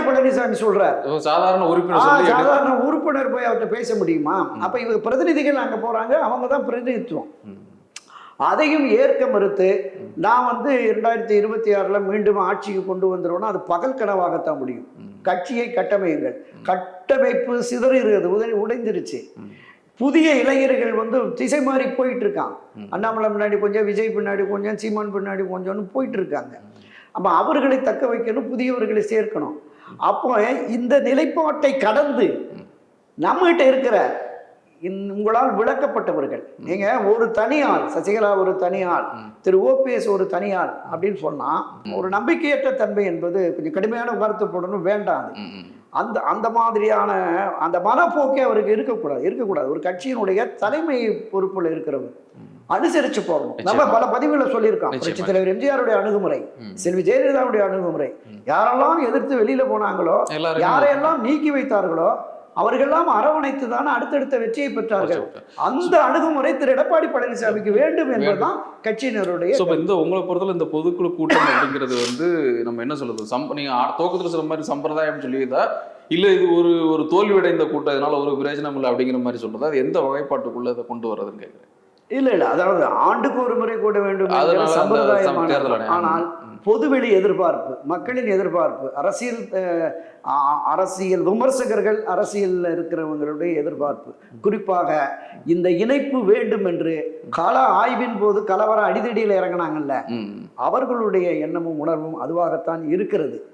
பழனிசாமி சொல்றார். சாதாரண உறுப்பினர் சாதாரண உறுப்பினர் போய் அவர்கிட்ட பேச முடியுமா? அப்ப இவங்க பிரதிநிதிகள் அங்க போறாங்க, அவங்க தான் பிரதிநிதித்துவம். அதையும் ஏற்க மறுத்து நான் 2026 மீண்டும் ஆட்சிக்கு கொண்டு வந்துருவோம்னா அது பகல் கனவாகத்தான் முடியும். கட்சியை கட்டமையுங்கள். கட்டமைப்பு சிதறுகிறது, உடைந்துருச்சு. புதிய இளைஞர்கள் திசை மாறி போயிட்டு இருக்கான். அண்ணாமலை பின்னாடி கொஞ்சம், விஜய் பின்னாடி கொஞ்சம், சீமான் பின்னாடி கொஞ்சம்னு போயிட்டு இருக்காங்க. அப்போ அவர்களை தக்க வைக்கணும், புதியவர்களை சேர்க்கணும். அப்போ இந்த நிலைப்பாட்டை கடந்து நம்மகிட்ட இருக்கிற உங்களால் விளக்கப்பட்டவர்கள், நீங்க ஒரு தனியாள், சசிகலா ஒரு தனியாள், திரு OPS ஒரு தனியாள் அப்படின்னு சொன்னா ஒரு நம்பிக்கையற்ற தன்மை என்பது கொஞ்சம் கடுமையான வார்த்தை போடணும், வேண்டாம். அந்த அந்த மாதிரியான அந்த மனப்போக்கே அவருக்கு இருக்கக்கூடாது. ஒரு கட்சியினுடைய தலைமை பொறுப்புல இருக்கிறவர் அனுசரிச்சு போகணும். நம்ம பல பதிவுகளை சொல்லியிருக்கோம். புரட்சி தலைவர் எம்ஜிஆருடைய அணுகுமுறை, செல்வி ஜெயலலிதாவுடைய அணுகுமுறை, யாரெல்லாம் எதிர்த்து வெளியில போனாங்களோ, யாரையெல்லாம் நீக்கி வைத்தார்களோ அவர்களெல்லாம் அரவணைத்து தானே அடுத்தடுத்த வெற்றியை பெற்றார்கள். அந்த அணுகுமுறை திரு எடப்பாடி பழனிசாமிக்கு வேண்டும் என்பதுதான் கட்சியினருடைய. இந்த உங்களை பொறுத்தவரை இந்த பொதுக்குழு கூட்டம் அப்படிங்கிறது நம்ம என்ன சொல்றது, நீங்க துவக்கத்துல சொல்ற மாதிரி சம்பிரதாயம் சொல்லியதா இல்ல இது ஒரு தோல்வியடைந்த கூட்டம், இதனால ஒரு பிரயோஜனம் இல்லை அப்படிங்கிற மாதிரி சொல்றதா? அது எந்த வகைப்பாட்டுக்குள்ள இதை கொண்டு வர்றதுன்னு கேட்கிறேன். இல்ல அதாவது ஆண்டுக்கு ஒரு முறை கூட வேண்டும் சம்பிரதாயம். ஆனால் பொதுவெளி எதிர்பார்ப்பு, மக்களின் எதிர்பார்ப்பு, அரசியல் விமர்சகர்கள், அரசியல் இருக்கிறவங்களுடைய எதிர்பார்ப்பு, குறிப்பாக இந்த இணைப்பு வேண்டும் என்று கள ஆய்வின் போது கலவர அடிதடியில் இறங்கினாங்கல்ல, அவர்களுடைய எண்ணமும் உணர்வும் அதுவாகத்தான் இருக்கிறது.